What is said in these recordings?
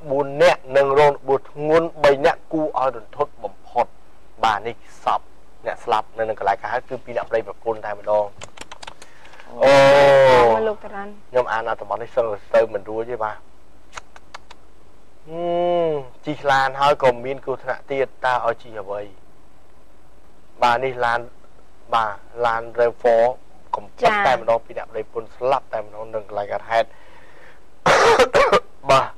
4 នាក់និងរងរបួសធ្ងន់3នាក់គួរឲ្យរន្ធត់បំផុតបាទនេះសពអ្នកស្លាប់នៅនឹងកន្លែងកាហេតុគឺពីអ្នកប្តីប្រពន្ធតែម្ដងអូលោកតារានខ្ញុំអានអត្ថបទនេះសឹងទៅមិនរួចទេបាទជីខ្លានហើយក៏មានគ្រោះថ្នាក់ទៀតតើឲ្យជីអ្វីបាទនេះឡានរ៉េហ្វ័រកំពុងតែម្ដងពីអ្នកប្តីប្រពន្ធស្លាប់តែម្ដងនឹងកន្លែងកាហេតុបាទ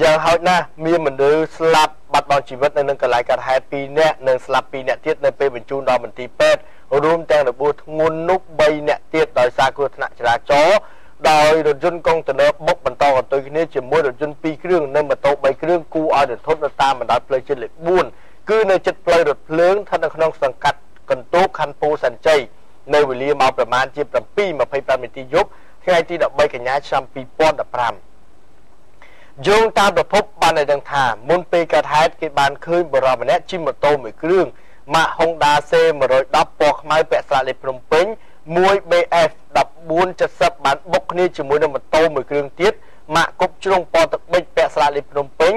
យ៉ាងហោចណាស់មានមនុស្សស្លាប់បាត់បង់ជីវិតនៅនឹងកន្លែងកាត់ហេតុ2នាក់និងស្លាប់2នាក់ទៀតនៅពេលបញ្ជូនដល់មន្ទីរពេទ្យរួមទាំងរបួសធ្ងន់នោះ3នាក់ទៀតដោយសារគ្រោះថ្នាក់ចរាចរណ៍ដោយរថយន្តកុងតឺន័របុកបន្តកន្ទុយគ្នាជាមួយរថយន្ត2គ្រឿងនិងម៉ូតូ3គ្រឿងគួរឲ្យរន្ធត់នៅតាមបណ្ដោយផ្លូវជាតិលេខ4គឺនៅជិតផ្លូវរថភ្លើងស្ថិតនៅក្នុងសង្កាត់កន្ទោកខណ្ឌពោធិ៍សែនជ័យនៅវេលាម៉ោងប្រមាណជា 7:25 នាទីយប់ថ្ងៃទី13កញ្ញាឆ្នាំ2015យោងតាមប្រភពបានឲ្យដឹងថាមុនពេលកើតហេតុគេបានឃើញបរិយាម្នាក់ជិះម៉ូតូមួយគ្រឿងម៉ាក Honda C110 ពណ៌ខ្មៅពាក់ស្លាកលេខភ្នំពេញ 1BF 1470បានបុកគ្នាជាមួយនឹងម៉ូតូមួយគ្រឿងទៀតម៉ាកគប់ជ្រុងពណ៌ទឹកប៊ិចពាក់ស្លាកលេខភ្នំពេញ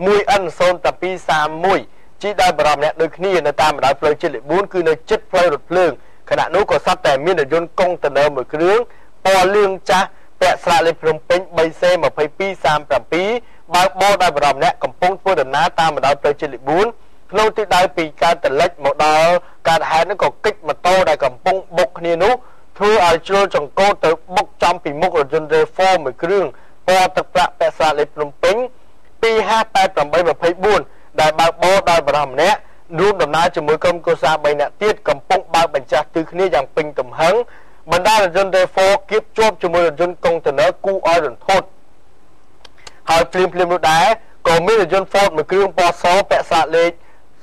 1N0731 ជិះដោយបរិយាម្នាក់ដូចគ្នានៅតាមបណ្ដោយផ្លូវជាតិលេខ4គឺនៅជិតផ្លូវរថភ្លើងខណៈនោះក៏សត្វតែមានរថយន្តកុងតឺន័រមួយគ្រឿងពណ៌លឿងចាស់ពាក់ស្លាកលេខភ្នំពេញ 3C2237 បើកបោដោយបរិយាម្នាក់កំពុងធ្វើដំណើរតាមបណ្ដោយផ្លូវជាតិលេខ4ក្នុងទិសដៅពីកើតតលិចមកដល់កើតហេតុនោះក៏គិចម៉ូតូដែលកំពុងបុកគ្នានោះធ្វើឲ្យជ្រុលចង្កូតទៅបុកចំពីមុខរថយន្ត RAV4 មួយគ្រឿងពណ៌ទឹកប្រាក់ពាក់ស្លាកលេខភ្នំពេញ 25824 ដែលបើកបោដោយបរិយាម្នាក់រួមដំណើរជាមួយក្រុមគ្រួសារ3នាក់ទៀតកំពុងបើកបញ្ចាស់ទិសគ្នាយ៉ាងពេញទំហឹងបណ្ដារថយន្ត RAV4 គៀបជាប់ជាមួយរថយន្តកុងតឺន័រគួរឲ្យរន្ធត់ហើយភ្លាមនោះដែរក៏មានរថយន្ត Ford មួយគ្រឿងពណ៌សពាក់ស្លាកលេខ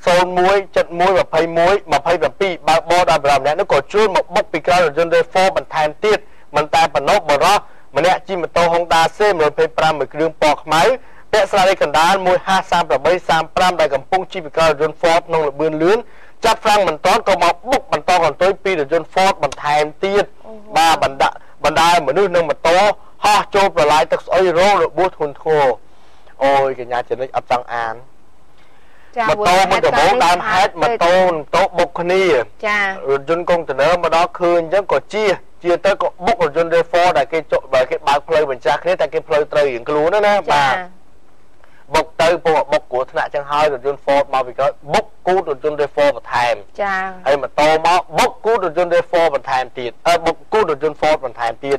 01712127 បើកបោដោយបរិយាម្នាក់នោះក៏ជួលមកបុកពីក្រោយរថយន្ត RAV4 បន្ថែមទៀតមិនតែប៉ុណ្ណោះបរិសម្នាក់ជិះម៉ូតូ Honda C125 មួយគ្រឿងពណ៌ខ្មៅពាក់ស្លាកលេខកណ្ដាល 1H3835 ដែលកំពុងជិះពីក្រោយរថយន្ត Ford ក្នុងល្បឿនលឿនចាត់ហ្វ្រាំងមិនទាន់ក៏មកបុកបន្តកន្ទុយពីរថយន្ត Ford បន្ថែមទៀតបាទបណ្ដាមនុស្សនិងម៉ូតូហោះចូលប្រឡាយទឹកស្អុយរងរបួសធ្ងន់ធ្ងរអូយកញ្ញាចំណិចអត់ចង់អានម៉ូតូមួយដំបូងដើមហេតុម៉ូតូបុកគ្នាចារថយន្តកុងតឺន័រមកដល់ឃើញអញ្ចឹងក៏ជាទៅក៏បុករថយន្ត RAV4 ដែលគេបើកផ្លូវបញ្ចាស់គ្នាតែគេផ្លូវត្រូវរៀងខ្លួនណាបាទបុកទៅពុកបុកគ្រោះថ្នាក់ចឹងហើយរថយន្ត Ford មកពីក្រោយបុកគូតរថយន្ត RAV4 បន្ថែមចាហើយម៉ូតូមកបុកគូតរថយន្ត RAV4 បន្ថែមទៀតបុកគូតរថយន្ត Ford បន្ថែមទៀត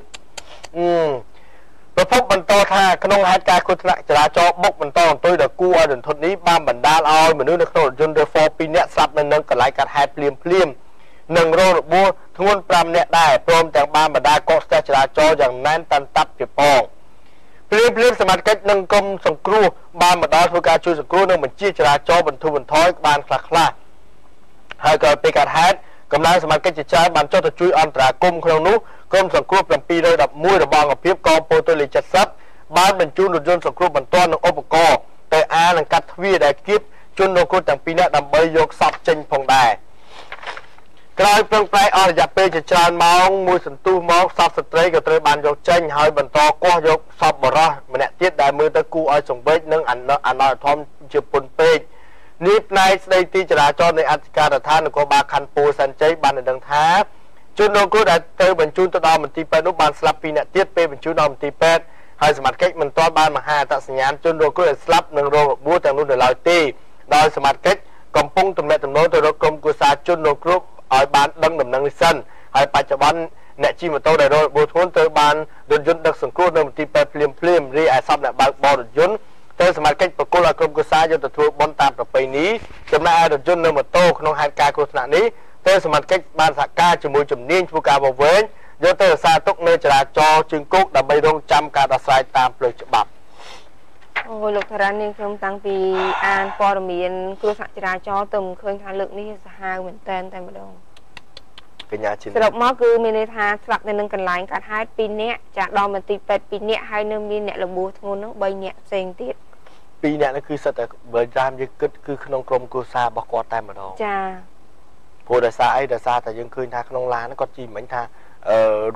ប្រភពបន្តថាក្នុងហេតុការណ៍គ្រោះថ្នាក់ចរាចរណ៍បុកបន្តអន្ទុយដល់គួរឲ្យរន្ធត់នេះបានបណ្ដាលឲ្យមនុស្សនៅក្នុងរថយន្ត RAV4 2នាក់ស្លាប់នៅនឹងកន្លែងកាត់ហេតុភ្លាមនិងរងរបួសធ្ងន់5នាក់ដែរព្រមទាំងបានបណ្ដាលកកស្ទះចរាចរណ៍យ៉ាងណែនតាន់តាប់ទៀតផងភ្លាមសមាជិកនិងក្រុមសង្គ្រោះបានមកដល់ធ្វើការជួយសង្គ្រោះនិងបញ្ជាចរាចរណ៍បន្ធូរបន្ថយបានខ្លះហើយក៏ពេលកើតហេតុកម្លាំងសមាជិកជាច្រើនបានចុះទៅជួយអន្តរាគមន៍ក្នុងនោះក្រុមសង្គ្រោះ711របស់អង្គភាពកងពលទិលេខ70បានបញ្ជូនរថយន្តសង្គ្រោះបន្ទាន់និងឧបករណ៍ទៅអាននិងកាត់ទ្វារដែលគៀបជនរងគ្រោះទាំង2នាក់ដើម្បីយកសពចេញផងដែរក្រោយប្រឹងប្រែងអស់រយៈពេលជាច្រើនម៉ោងមួយសន្ទុះមកសពស្ត្រីក៏ត្រូវបានយកចេញហើយបន្តកោះយកសពបរិសម្នាក់ទៀតដែលមើលទៅគួរឲ្យសង្វេគនិងអនាធមជាពុនពេកនេះផ្នែកស្ដីទីចរាចរណ៍នៃអធិការដ្ឋាននគរបាលខណ្ឌពោធិ៍សែនជ័យបានដឹងថាជនរងគ្រោះដែលទៅបញ្ជូនទៅដល់មន្ទីរពេទ្យនោះបានស្លាប់2នាក់ទៀតពេលបញ្ជូនដល់មន្ទីរពេទ្យហើយសមាជិកមិនទាន់បានបង្ហាញអត្តសញ្ញាណជនរងគ្រោះដែលស្លាប់និងរងរបួសទាំងនោះនៅឡើយទេដោយសមាជិកកំពុងទំនាក់ទំនងទៅរកក្រុមគ្រួសារជនរងគ្រោះឲ្យបានដឹងដំណឹងនេះសិនហើយបច្ចុប្បន្នអ្នកជិះម៉ូតូដែលរងរបួសធ្ងន់ទៅបានរថយន្តដឹកសង្គ្រោះនៅមន្ទីរពេទ្យភ្លាមរីឯសពអ្នកបើកបររថយន្តទៅសមាជិកប្រគល់ឲ្យក្រុមគ្រួសារយកទៅធ្វើបុណ្យតាមប្រពៃណីចំណែករថយន្តនិងម៉ូតូក្នុងហេតុការណ៍គ្រោះថ្នាក់នេះទៅសមាជិកបានសហការជាមួយជំនាញធ្វើការវវែងយកទៅរក្សាទុកនៅចរាចរណ៍ជើងគោកដើម្បីរងចាំការដោះស្រាយតាមផ្លូវច្បាប់អូលោកតារានាងខ្ញុំតាំងពីអានព័ត៌មានគ្រោះថ្នាក់ចរាចរណ៍ទៅមិនឃើញថាលើកនេះសាហាវមែនតែម្ដងកញ្ញាជាសរុបមកគឺមានន័យថាស្លាប់នៅនឹងកន្លែងកាត់ហេតុ2នាក់ចាស់ដល់មន្ទីរពេទ្យ2នាក់ហើយនៅមានអ្នករបួសធ្ងន់នោះ3នាក់ផ្សេងទៀត2នាក់នោះគឺសិតតែបើតាមយើងគិតគឺក្នុងក្រុមគ្រួសាររបស់គាត់តែម្ដងចាព្រោះដោយសារអីដោយសារតែយើងឃើញថាក្នុងឡានគាត់ជិះមិញថា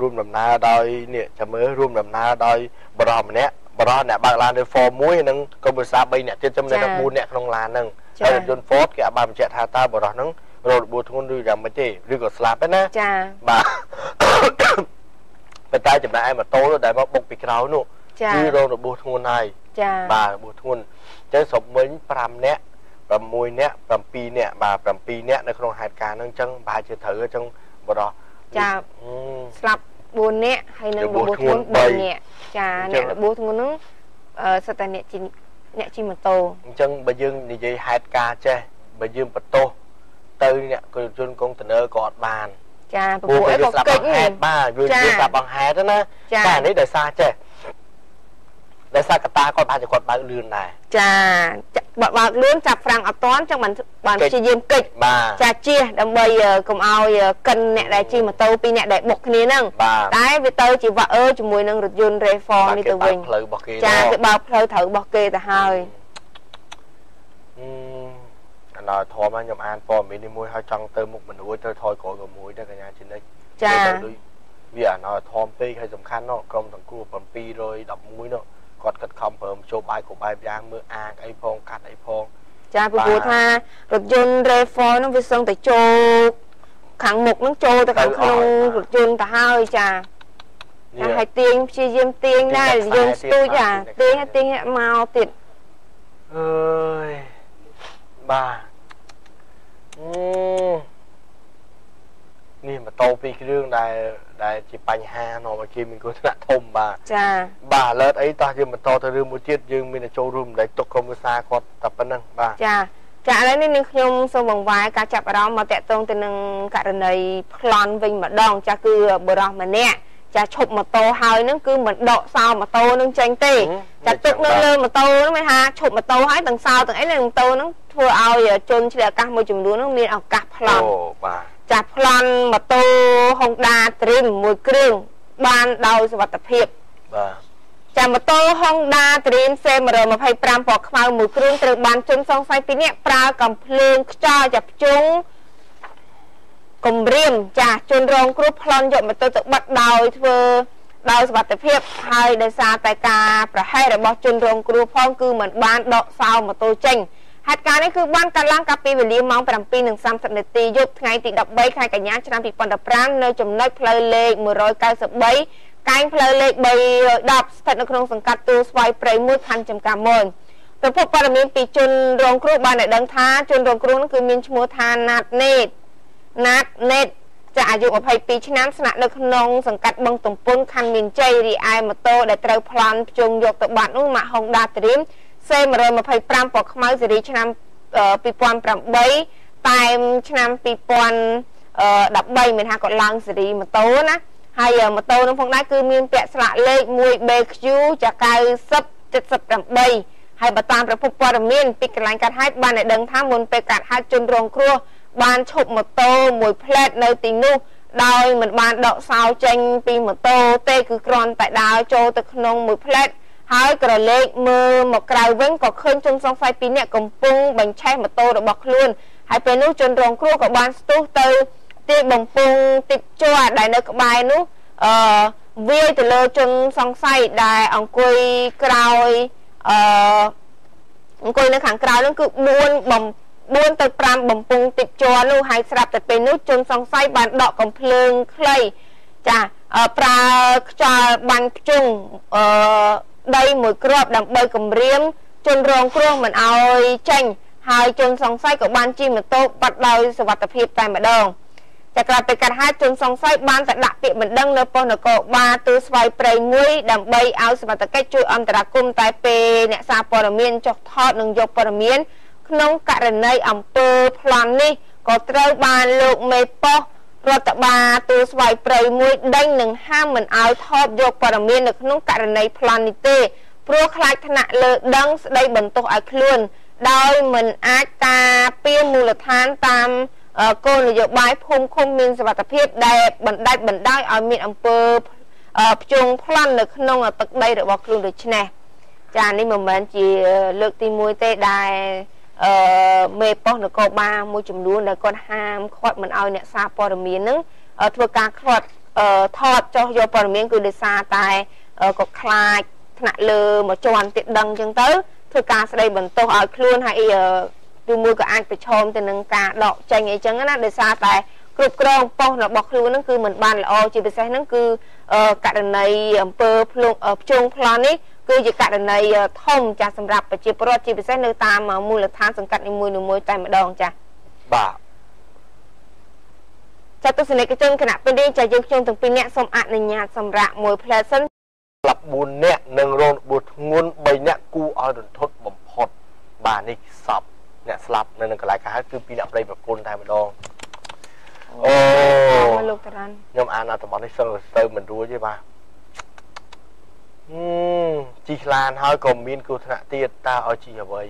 រួមដំណើរដោយនេះចាំមើលរួមដំណើរដោយបរិសម្នាក់ បរោះអ្នកបើកឡាន reform មួយនឹងក៏ភាសា3អ្នកទៀតចំនួន14អ្នកក្នុងឡានហ្នឹងហើយរថយន្ត Ford គេអាចបានបញ្ជាក់ថាតើបរោះហ្នឹងរងរបួសធ្ងន់ឬយ៉ាងម៉េចទេឬក៏ស្លាប់ទេណាចាបាទប៉ុន្តែចំណែកឯម៉ូតូដែលមកបុកពីក្រោយនោះគឺរងរបួសធ្ងន់ហើយចាបាទរបួសធ្ងន់អញ្ចឹងស្រុកមិញ5នាក់6នាក់7នាក់បាទ7នាក់នៅក្នុងហេតុការណ៍ហ្នឹងអញ្ចឹងប្រហែលជាត្រូវអញ្ចឹងបរោះចាស្លាប់4នាក់ហើយនឹងរបួសធ្ងន់3នាក់ចាអ្នករបួសធ្ងន់ហ្នឹងសិតតែអ្នកជិះម៉ូតូអញ្ចឹងបើយើងនិយាយហេតុការណ៍ចេះបើយើងបន្ទោសទៅអ្នកកុជនកុងតឺន័រក៏អត់បានចាព្រោះអីក៏កិច្ចហេតុបាទយើងស្ដាប់បង្ហេតុណាតែនេះដោយសារចេះដោយសារកតាគាត់បានគាត់បើកលឿនដែរចាបើកលឿនចាប់ហ្វ្រាំងអត់តាន់ចឹងបានព្យាយាមកិច្ចចាជិះដើម្បីកុំឲ្យកិនអ្នកដែលជិះម៉ូតូពីរអ្នកដែលបុកគ្នាហ្នឹងតែវាទៅជាវ៉ាអឺជាមួយនឹងរថយន្ត reform នេះទៅវិញផ្លូវរបស់គេចាគេបើកផ្លូវត្រូវរបស់គេទៅហើយដល់ធំខ្ញុំអានព័ត៌មាននេះមួយហើយចង់ទៅមុខមិនរួចទៅថយក្រោយក៏មួយដែរកញ្ញាជំនិចចាវាអាណោធំពេកហើយសំខាន់ណោះក្រុមសង្គ្រោះ711នោះគាត់ខំប្រើចូលបាយក៏បែបយ៉ាងមើលអាងអីផងកាត់អីផងចាពីព្រោះថារថយន្ត reform នោះវាសឹងតែចូលខាងមុខនឹងចូលទៅខាងក្នុងរថយន្តទៅហើយចាតែឲ្យទាញព្យាយាមទាញដែរយើងស្ទូចចាទាញមកទៀតអើយបាទនេះម៉ូតូពីរគ្រឿងដែលជាបញ្ហានាំឲ្យគេមានគ្រោះថ្នាក់ធំបាទចាបាទលើតអីតោះយើងបន្តទៅរឿងមួយទៀតយើងមានតែចូលរួមម្លេចទុកក្រុមវិសាគាត់តែប៉ុណ្្នឹងបាទចាឥឡូវនេះនាងខ្ញុំសូមបង្វែរការចាប់អារម្មណ៍មកតាក់ទងទៅនឹងករណីប្លន់វិញម្ដងចាគឺបរិសម្នាក់ចាឈប់ម៉ូតូហើយហ្នឹងគឺមិនដកសោម៉ូតូហ្នឹងចេញទេចាទុកនៅលើម៉ូតូហ្នឹងមានថាឈប់ម៉ូតូហើយទាំងសោទាំងអីនៅម៉ូតូហ្នឹងធ្វើឲ្យជនឆ្លៀតឱកាសមួយចំនួនហ្នឹងមានឱកាសប្លន់អូបាទចាប្លន់ម៉ូតូ Honda Dream មួយគ្រឿងបានដោយសុវត្ថិភាពបាទចាម៉ូតូ Honda Dream C125 ពណ៌ខ្មៅមួយគ្រឿងត្រូវបានជនសង្ស័យពីរនាក់ប្រើកំភ្លើងខ្យល់ចាប់ជុងគំរាមចាជនរងគ្រោះប្លន់យកម៉ូតូទៅបិទដោយធ្វើដោយសុវត្ថិភាពហើយដោយសារតែការប្រហែសរបស់ជនរងគ្រោះផងគឺមិនបានដកសោម៉ូតូចេញហេតុការណ៍នេះគឺបានកើតឡើងកាលពីវេលាម៉ោង 7:30 នាទីយប់ថ្ងៃទី 13 ខែកញ្ញាឆ្នាំ 2015 នៅចំណុចផ្លូវលេខ 193 កែងផ្លូវលេខ 310 ស្ថិតនៅក្នុងសង្កាត់ទួលស្វាយព្រៃ 1 ខណ្ឌចំការមនប្រពន្ធព័ត៌មានពីជនរងគ្រោះបានឲ្យដឹងថាជនរងគ្រោះនោះគឺមានឈ្មោះថាណាតណេតចាអាយុ22ឆ្នាំស្នាក់នៅក្នុងសង្កាត់បឹងទំពុនខណ្ឌមានជ័យរីឯម៉ូតូដែលត្រូវប្លន់ភ្ជុងយកទៅបាត់នោះម៉ាក Honda Dream C125 ពណ៌ខ្មៅស៊េរីឆ្នាំ 2008 តែមឆ្នាំ 2013 មានថាគាត់ឡើងស៊េរីម៉ូតូណាហើយម៉ូតូនោះផងដែរគឺមានពាក់ស្លាកលេខ 1BQ ចា9078ហើយបើតាមប្រភពព័ត៌មានពីកន្លែងកាត់ហេតុបានឲ្យដឹងថាមុនពេលកាត់ហេតុជនរងគ្រោះបានឈប់ម៉ូតូមួយផ្លែតនៅទីនោះដោយមិនបានដកសោចេញពីម៉ូតូទេគឺគ្រាន់តែដើរចូលទៅក្នុងមួយផ្លែតហើយក្រឡេកមើលមកក្រៅវិញក៏ឃើញជនសង្ស័យពីរនាក់កំពុងបញ្ឆេះម៉ូតូរបស់ខ្លួនហើយពេលនោះជនរងគ្រោះក៏បានស្ទុះទៅទីបំពង់ទីជាប់ដែលនៅក្បែរនោះវាយទៅលើជនសង្ស័យដែលអង្គុយក្រោយអង្គុយនៅខាងក្រៅនោះគឺ4ទៅ5បំពង់ទីជាប់នោះហើយស្រាប់តែពេលនោះជនសង្ស័យបានដកកំភ្លើងខ្លីចាប្រើខ្យល់បាញ់ភ្ជុងដីមួយគ្រាប់ដើម្បីគំរាមជនរងគ្រោះមិនឲ្យចេញហើយជនសង្ស័យក៏បានជិះម៉ូតូបាត់ដោយសុវត្ថិភាពតែម្ដងតែក្រោយពីកាត់ហេតុជនសង្ស័យបានតែដាក់ពាក្យបណ្ដឹងនៅប៉ុស្តិ៍នគរបាលទួលស្វាយព្រៃមួយដើម្បីឲ្យសមត្ថកិច្ចជួយអន្តរាគមន៍តែពេលអ្នកសារព័ត៌មានចុះថតនិងយកព័ត៌មានក្នុងករណីអំពើប្លន់នេះក៏ត្រូវបានលោកមេប៉ុស្តិ៍រដ្ឋបាលទួលស្វាយព្រៃមួយដេញនឹងហាមមិនឲ្យថតយកព័ត៌មាននៅក្នុងករណីប្លន់នេះទេព្រោះខ្លាចថ្នាក់លើដឹងស្ដីបន្ទោសឲ្យខ្លួនដោយមិនអាចការពារមូលដ្ឋានតាមគោលនយោបាយភូមិឃុំមានសុវត្ថិភាពដែលបណ្ដាច់បណ្ដោយឲ្យមានអំពើភ្ជុងប្លន់នៅក្នុងទឹកដីរបស់ខ្លួនដូច្នេះចានេះមិនមែនជាលើកទី1ទេដែលមេប៉ុស្តិ៍នគរបាលមួយចំនួនដែលគាត់ហាមឃាត់មិនឲ្យអ្នកសារព័ត៌មាននឹងធ្វើការឃាត់ថតចុះយកព័ត៌មានគឺដោយសារតែគាត់ខ្លាច ថ្នាក់លើមកជាន់ទៀតដឹងអញ្ចឹងទៅធ្វើការស្ដីបន្ទោសឲ្យខ្លួនហើយឬមួយក៏អាចប្រឈមទៅនឹងការដកចេញអីចឹងណាដោយសារតែគ្រប់គ្រងប៉ុស្តិ៍របស់ខ្លួនហ្នឹងគឺមិនបានល្អជាពិសេសហ្នឹងគឺករណីអំពើភ្ជុងប្លន់នេះគឺជាករណីធំចាស់សម្រាប់ប្រជាពលរដ្ឋជាពិសេសនៅតាមមូលដ្ឋានសង្កាត់នីមួយៗតែម្ដងចា៎បាទចាទស្សនិកជនគណៈពេលនេះចាយើងខ្ញុំទាំងពីរនាក់សូមអនុញ្ញាតសម្រាប់មួយផ្លែសិនស្លាប់4នាក់និងរងរបួសធ្ងន់3នាក់គួរឲ្យរន្ធត់បំផុតបាទនេះសពអ្នកស្លាប់នៅនឹងកន្លែងកាហៅគឺពីអ្នកប្តីប្រពន្ធតែម្ដងអូលោកតារានខ្ញុំអានអត្ថបទនេះសឹងទៅមិនរួចទេបាទជីខ្លានហើយក៏មានគ្រោះថ្នាក់ទៀតតើឲ្យជីអ្វី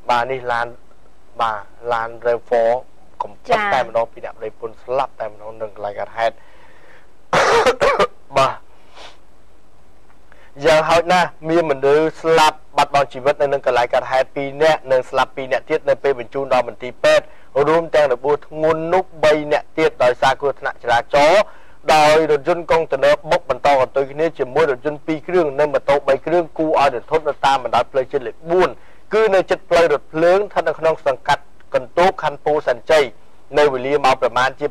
បាទនេះឡានបាទឡាន RAV4 កំពុងតែម្ដងពីអ្នកប្តីប្រពន្ធស្លាប់តែម្ដងនឹងកន្លែងកើតហេតុបាទយ៉ាងហោចណាស់មានមនុស្សស្លាប់បាត់បង់ជីវិតនៅនឹងកន្លែងកើតហេតុ2នាក់និងស្លាប់2នាក់ទៀតនៅពេលបញ្ជូនដល់មន្ទីរពេទ្យរួមទាំងរបួសធ្ងន់នោះ3នាក់ទៀតដោយសារគ្រោះថ្នាក់ចរាចរណ៍ដោយរថយន្តកុងតឺន័របុកបន្តកន្ទុយគ្នាជាមួយរថយន្ត2គ្រឿងនិងម៉ូតូ3គ្រឿងគួរឲ្យរន្ធត់នៅតាមបណ្ដោយផ្លូវជាតិលេខ4គឺនៅជិតផ្លូវរថភ្លើងស្ថិតនៅក្នុងសង្កាត់កន្ទូកខណ្ឌពោធិ៍សែនជ័យនៅវេលាម៉ោងប្រមាណជា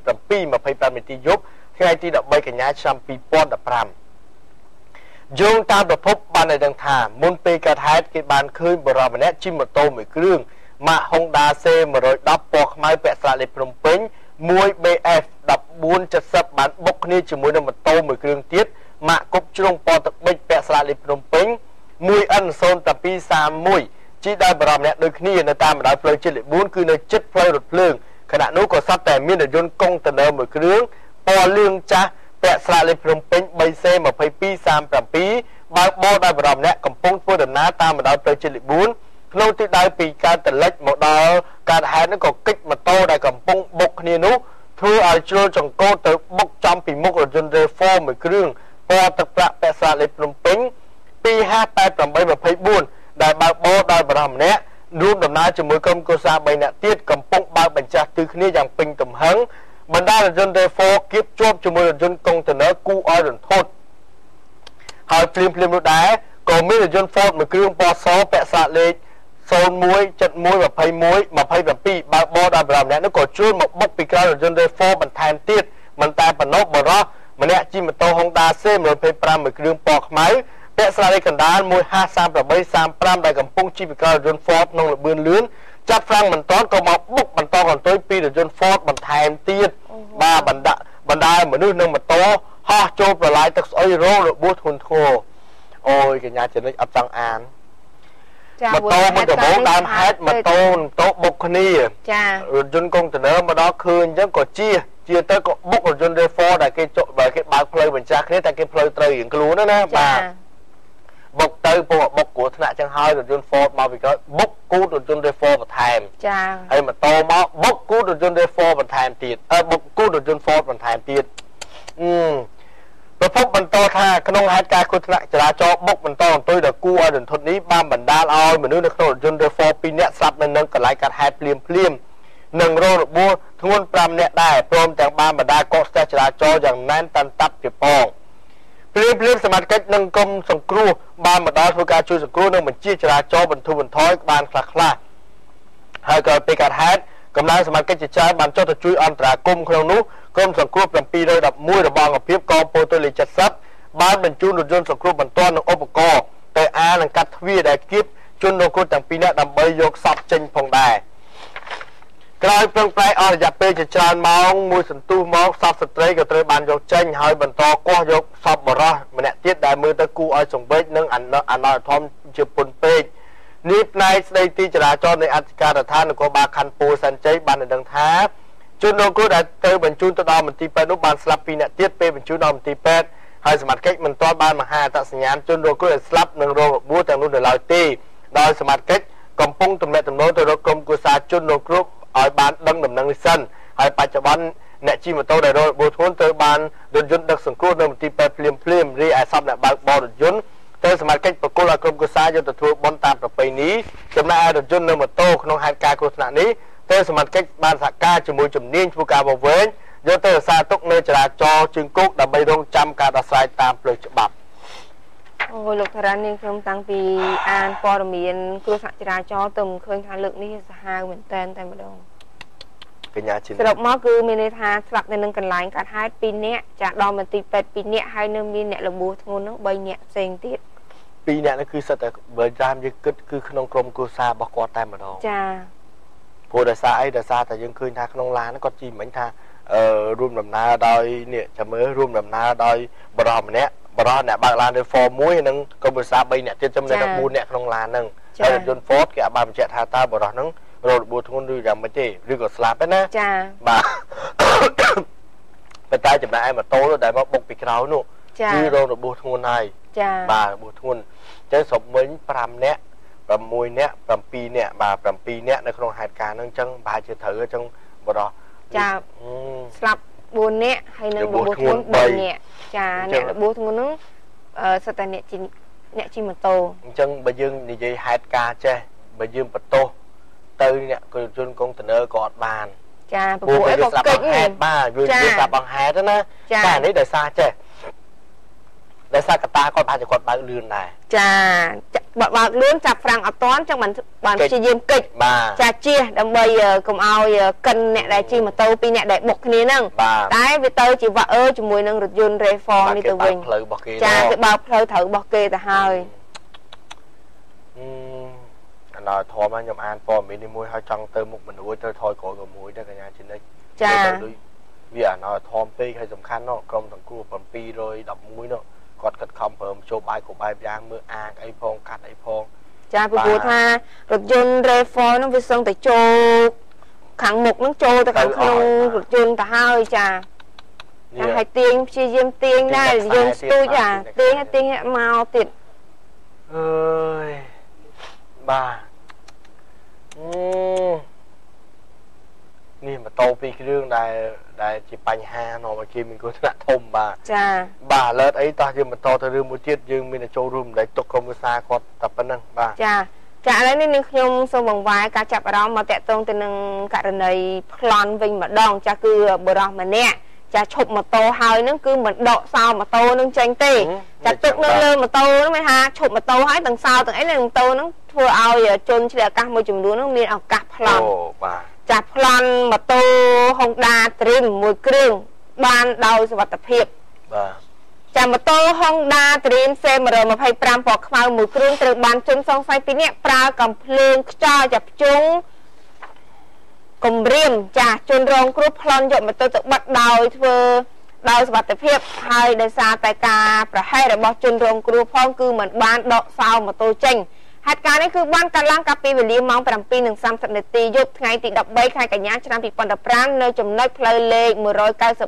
7:25 នាទីយប់ថ្ងៃទី13កញ្ញាឆ្នាំ2015យោងតាមប្រភពបានឲ្យដឹងថាមុនពេលកើតហេតុគេបានឃើញបរិបម្នាក់ជិះម៉ូតូមួយគ្រឿងម៉ាក Honda C110 ពណ៌ខ្មៅពាក់ស្លាកលេខភ្នំពេញ 1BF 1470បានបុកគ្នាជាមួយនឹងម៉ូតូមួយគ្រឿងទៀតម៉ាកគប់ជ្រុងពណ៌ទឹកប៊ិចពាក់ស្លាកលេខភ្នំពេញ 1N0731 ជិះដោយបរិបម្នាក់ដូចគ្នានៅតាមបណ្ដោយផ្លូវជាតិលេខ4គឺនៅជិតផ្លូវរថភ្លើងខណៈនោះក៏សត្វតែមានរថយន្តកុងតឺន័រមួយគ្រឿងពណ៌លឿងចាស់ពាក់ស្លាកលេខភ្នំពេញ 3C2237 បើកបរដោយបរិបម្នាក់កំពុងធ្វើដំណើរតាមបណ្ដោយផ្លូវជាតិលេខ4ក្នុងទិសដៅពីកើតតលិចមកដល់កើតហេតុនោះក៏កិច្ចម៉ូតូដែលកំពុងបុកគ្នានោះធ្វើឲ្យជ្រុលចង្កូតទៅបុកចំពីមុខរថយន្ត RAV4 មួយគ្រឿងពណ៌ទឹកប្រាក់ពាក់ស្លាកលេខភ្នំពេញ 25824 ដែលបើកបរដោយបរិបម្នាក់រួមដំណើរជាមួយក្រុមគ្រួសារ3នាក់ទៀតកំពុងបើកបញ្ចាស់ទិសគ្នាយ៉ាងពេញទំហឹងបណ្ដារថយន្ត RAV4 គៀបជាប់ជាមួយរថយន្តកុងតឺន័រគួរឲ្យរន្ធត់ហើយភ្លាមនោះដែរក៏មានរថយន្ត Ford មួយគ្រឿងពណ៌សពាក់ស្លាកលេខ 01712127 បើកបរដោយបរិបម្នាក់នោះក៏ជួលមកបុកពីក្រោយរថយន្ត RAV4 បន្ថែមទៀតមិនតែប៉ុណ្ណោះបរិះម្នាក់ជិះម៉ូតូ Honda C125 មួយគ្រឿងពណ៌ខ្មៅពាក់ស្លាកលេខកណ្ដាល 1H3835 ដែលកំពុងជិះពីក្រោយរថយន្ត Ford ក្នុងល្បឿនលឿនចាប់ហ្វ្រាំងមិនទាន់ក៏មកបុកបន្តកន្ទុយពីរថយន្ត Ford បន្ថែមទៀតបាទបណ្ដាមនុស្សនិងម៉ូតូហោះចូលប្រឡាយទឹកស្អុយរងរបួសធ្ងន់ធ្ងរអូយកញ្ញាចំណិចអត់ចង់អានម៉ូតូមិនដំបូងដើមហេតុម៉ូតូបុកគ្នាចារថយន្តកុងតឺន័រមកដល់ឃើញអញ្ចឹងក៏ជាទៅក៏បុករថយន្ត RAV4 ដែលគេបើកផ្លូវបញ្ចាស់គ្នាតែគេផ្លូវត្រូវរៀងខ្លួនណាបាទបុកទៅពុកបុកគ្រោះថ្នាក់ចឹងហើយរថយន្ត Ford មកពីក្រោយបុកគូតរថយន្ត RAV4 បន្ថែមចាហើយម៉ូតូមកបុកគូតរថយន្ត RAV4 បន្ថែមទៀតបុកគូតរថយន្ត Ford បន្ថែមទៀតប្រភពបន្តថាក្នុងហេតុការណ៍គ្រោះថ្នាក់ចរាចរណ៍បុកបន្តអន្ទុយដល់គួរឲ្យរន្ធត់នេះបានបណ្ដាលឲ្យមនុស្សនៅក្នុងរថយន្ត RAV4 2នាក់ស្លាប់នៅនឹងកន្លែងកើតហេតុភ្លាមនិងរងរបួសធ្ងន់5នាក់ដែរព្រមទាំងបានបណ្ដាលកកស្ទះចរាចរណ៍យ៉ាងណែនតាន់តាប់ទៀតផងភ្លាមសមាជិកនឹងក្រុមសង្គ្រោះបានមកដល់ធ្វើការជួយសង្គ្រោះនិងបញ្ជាចរាចរណ៍បន្ធូរបន្ថយបានខ្លះហើយក៏ពេលកើតហេតុកម្លាំងសមាជិកជាច្រើនបានចុះទៅជួយអន្តរាគមន៍ក្នុងនោះក្រុមសង្គ្រោះ711របស់អង្គភាពកងពលទិលេខ70បានបញ្ជូនរថយន្តសង្គ្រោះបន្ទាន់និងឧបករណ៍ទៅអានិងកាត់ទ្វារដែលគៀបជនរងគ្រោះទាំង2នាក់ដើម្បីយកសពចេញផងដែរក្រោយប្រឹងប្រែងអស់រយៈពេលជាច្រើនម៉ោងមួយសន្ទុះមកសពស្ត្រីក៏ត្រូវបានយកចេញហើយបន្តគាស់យកសពបរិះម្នាក់ទៀតដែលមើលទៅគួរឲ្យសង្វេគនិងអនាធមជាពុនពេកនេះផ្នែកស្ដីទីចរាចរណ៍នៃអធិការដ្ឋាននគរបាលខណ្ឌពោធិ៍សែនជ័យបានដឹងថាជនរងគ្រោះដែលទៅបញ្ជូនទៅដល់មន្ទីរពេទ្យនោះបានស្លាប់2នាក់ទៀតពេលបញ្ជូនដល់មន្ទីរពេទ្យហើយសមត្ថកិច្ចមិនទាន់បានមហាអត្តសញ្ញាណជនរងគ្រោះដែលស្លាប់និងរងរបួសទាំងនោះនៅឡើយទេដោយសមត្ថកិច្ចកំពុងទំនាក់ទំនងទៅរកក្រុមគូសាជនរងគ្រោះឲ្យបានដឹងដំណឹងនេះសិនហើយបច្ចុប្បន្នអ្នកជិះម៉ូតូដែលរងរបួសធ្ងន់ត្រូវបានរថយន្តដឹកសង្គ្រោះនៅមន្ទីរពេទ្យភ្លាមរីឯសពអ្នកបើកបររថយន្តត្រូវសមាជិកប្រគល់ឲ្យក្រុមគូសាយកទៅធ្វើបុណ្យតាមប្រពៃណីចំណែកឯរថយន្តនិងម៉ូតូក្នុងហេតុការណ៍គ្រោះថ្នាក់នេះត្រូវសមាជិកបានសហការជាមួយជំនាញធ្វើការវង្វេងយកទៅរក្សាទុកនៅចរាចរណ៍ជើងគោកដើម្បីរងចាំការដោះស្រាយតាមផ្លូវច្បាប់ អូលោកតារានាងខ្ញុំតាំងពីអានព័ត៌មានគ្រោះថ្នាក់ចរាចរណ៍ទៅឃើញថាលើកនេះសាហាវមែនតែម្ដងកញ្ញាជាសរុបមកគឺមានន័យថាស្លាប់នៅនឹងកន្លែងកាត់ហេតុ2នាក់ចាដល់មន្ទីរពេទ្យ2នាក់ហើយនៅមានអ្នករបួសធ្ងន់នោះ3នាក់ផ្សេងទៀត2នាក់នោះគឺសិតតែបើតាមយើងគិតគឺក្នុងក្រុមគ្រួសាររបស់គាត់តែម្ដងចាព្រោះដោយសារអីដោយសារតែយើងឃើញថាក្នុងឡានគាត់ជិះមិញថារួមដំណើរដោយនេះចាំមើលរួមដំណើរដោយបរិសម្នាក់បរិសអ្នកបើកឡាន Ford 1និងក្រុមគ្រួសារ3នាក់ទៀតចំណែក4នាក់ក្នុងឡានហ្នឹងហើយរថយន្ត Ford គេអាចបានបញ្ជាក់ថាតើបរិសហ្នឹងរងរបួសធ្ងន់ឬយ៉ាងម៉េចទេឬក៏ស្លាប់ទេណាចាបាទប៉ុន្តែចំណែកឯម៉ូតូដែលមកបុកពីក្រោយនោះគឺរងរបួសធ្ងន់ហើយចាបាទរបួសធ្ងន់អញ្ចឹងស្រុកមិញ5នាក់6នាក់7នាក់បាទ7នាក់នៅក្នុងហេតុការណ៍ហ្នឹងអញ្ចឹងប្រហែលជាត្រូវអញ្ចឹងបរិសចាស្លាប់4នាក់ហើយនឹងរបួសធ្ងន់3នាក់ចាអ្នករបួសធ្ងន់ហ្នឹងសិតតែអ្នកជិះម៉ូតូអញ្ចឹងបើយើងនិយាយហេតុការណ៍ចេះបើយើងបន្ទោសទៅអ្នកគ្រូជនកុងតឺន័រក៏អត់បានចាព្រោះអីក៏កិច្ចហេតុបាទយើងស្លាប់បង្ហេតុណាតែនេះដោយសារចេះដោយសារកតាគាត់ប្រហែលជាគាត់បើកលឿនដែរចាបើកលឿនចាប់ហ្វ្រាំងអត់តាន់ចឹងបានព្យាយាមកិច្ចចាជិះដើម្បីកុំឲ្យកិនអ្នកដែលជិះម៉ូតូ2អ្នកដែលបុកគ្នាហ្នឹងតែវាទៅជាវ៉ាក់ជាមួយនឹងរថយន្ត Reform នេះទៅវិញចាគេបើកផ្លូវត្រូវរបស់គេទៅហើយអាណោធំខ្ញុំអានព័ត៌មាននេះមួយហើយចង់ទៅមុខមនុស្សទៅថយក្រោយក៏មួយទៅកញ្ញាជានិច្ចចាវាអាណោធំពេកហើយសំខាន់នោះក្រុមទាំងគូ711នោះគាត់កាត់ខំប្រើមជោបាយគ្រប់បែបយ៉ាងមើលអាងអីផងកាត់អីផងចាពីព្រោះថារថយន្ត Reform នោះវាសឹងតែចូលខាងមុខនឹងចូលទៅខាងក្នុងរថយន្តទៅហើយចាហើយទាញព្យាយាមទាញដែរយើងស្ទូចចាទាញមកទៀតអើយបាទនេះម៉ូតូ2គ្រឿងដែលជាបញ្ហានាំឲ្យគេមានគ្រោះថ្នាក់ធំបាទចាបាទលើតអីតោះយើងបន្តទៅរឿងមួយទៀតយើងមានតែចូលរួមដែលទុកក្រុមវិសាគាត់តែប៉ុណ្្នឹងបាទចាឥឡូវនេះនឹងខ្ញុំសូមបង្វែរការចាប់អារម្មណ៍មកតាក់ទងទៅនឹងករណីប្លន់វិញម្ដងចាគឺបុរសម្នាក់ចាឈប់ម៉ូតូហើយនឹងគឺមិនដកសោម៉ូតូនឹងចេញទេចាទុកនៅលើម៉ូតូនឹងមានថាឈប់ម៉ូតូហើយទាំងសោទាំងអីនៅម៉ូតូនឹងធ្វើឲ្យជនឆ្លៀតឱកាសមួយចំនួននឹងមានឱកាសប្លន់អូបាទចាប្លន់ម៉ូតូ Honda Dream មួយគ្រឿងបានដោយសុវត្ថិភាពបាទចាម៉ូតូ Honda Dream C125 ពណ៌ខ្មៅមួយគ្រឿងត្រូវបានជនសង្ស័យ2នាក់ប្រើកំភ្លើងខ្យល់ចាប់ជុងគំរាមចាជនរងគ្រោះប្លន់យកម៉ូតូទៅបិទដោយធ្វើដោយសុវត្ថិភាពហើយដោយសារតែការប្រហែសរបស់ជនរងគ្រោះផងគឺមិនបានដកសោម៉ូតូចេញហេតុការណ៍នេះគឺបានកើតឡើងកាលពីវេលាម៉ោង 7:30 នាទីយប់ថ្ងៃទី13ខែកញ្ញាឆ្នាំ2015នៅចំណុចផ្លូវលេខ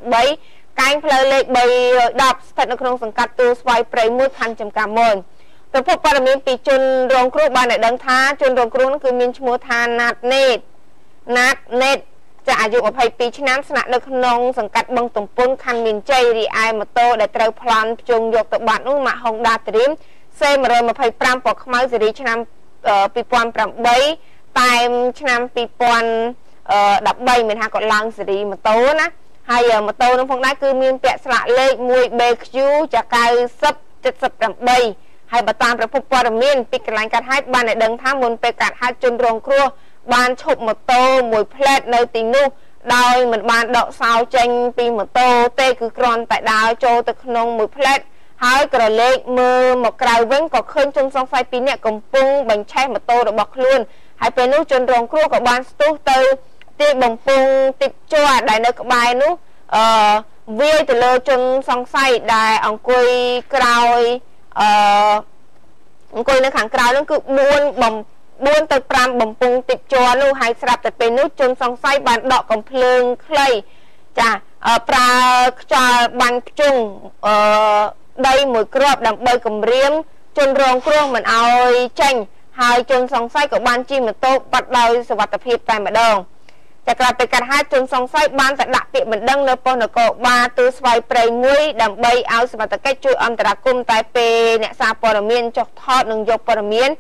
193កែងផ្លូវលេខ310ស្ថិតនៅក្នុងសង្កាត់ទួលស្វាយព្រៃ1ខណ្ឌចំការមនប្រភពព័ត៌មានពីជនរងគ្រោះបានដឹងថាជនរងគ្រោះនោះគឺមានឈ្មោះថាណាតណេតចាអាយុ22ឆ្នាំស្នាក់នៅក្នុងសង្កាត់បឹងទំពុនខណ្ឌមានជ័យរីឯម៉ូតូដែលត្រូវប្លន់ភ្ជុងយកទៅបាត់នោះម៉ាក Honda Dream C125 ពណ៌ខ្មៅស៊េរីឆ្នាំ2008តែមឆ្នាំ2013មានថាគាត់ឡើងស៊េរីម៉ូតូណាហើយម៉ូតូនោះផងដែរគឺមានពាក់ស្លាកលេខ 1BQ ចា9078ហើយបើតាមប្រភពព័ត៌មានពីកន្លែងកាត់ហេតុបានឲ្យដឹងថាមុនពេលកាត់ហេតុជនរងគ្រោះបានឈប់ម៉ូតូមួយផ្លែតនៅទីនោះដោយមិនបានដកសោចេញពីម៉ូតូទេគឺគ្រាន់តែដើរចូលទៅក្នុងមួយផ្លែតហើយក្រឡេកមើលមកក្រៅវិញក៏ឃើញជនសង្ស័យ2នាក់កំពុងបញ្ឆេះម៉ូតូរបស់ខ្លួនហើយពេលនោះជនរងគ្រោះក៏បានស្ទុះទៅទាយបំពង់ទីបជ័រដែលនៅក្បែរនោះវាយទៅលើជនសង្ស័យដែលអង្គុយក្រោយអង្គុយនៅខាងក្រៅនោះគឺ4ទៅ5បំពង់ទីបជ័រនោះហើយស្រាប់តែពេលនោះជនសង្ស័យបានដកកំភ្លើងខ្លីចាប្រើខ្យល់បាញ់ភ្ជុងដីមួយគ្រាប់ដើម្បីគំរាមជនរងគ្រោះមិនឲ្យចេញហើយជនសង្ស័យក៏បានជិះម៉ូតូបាត់ដោយសុវត្ថិភាពតែម្ដងតែក្រោយពីកាត់ហេតុជនសង្ស័យបានតែដាក់ពាក្យបណ្ដឹងនៅប៉ុស្តិ៍នគរបាលទូស្វាយព្រៃ1ដើម្បីឲ្យសមត្ថកិច្ចជួយអន្តរាគមន៍តែពេលអ្នកសារព័ត៌មានចុះថតនិងយកព័ត៌មាន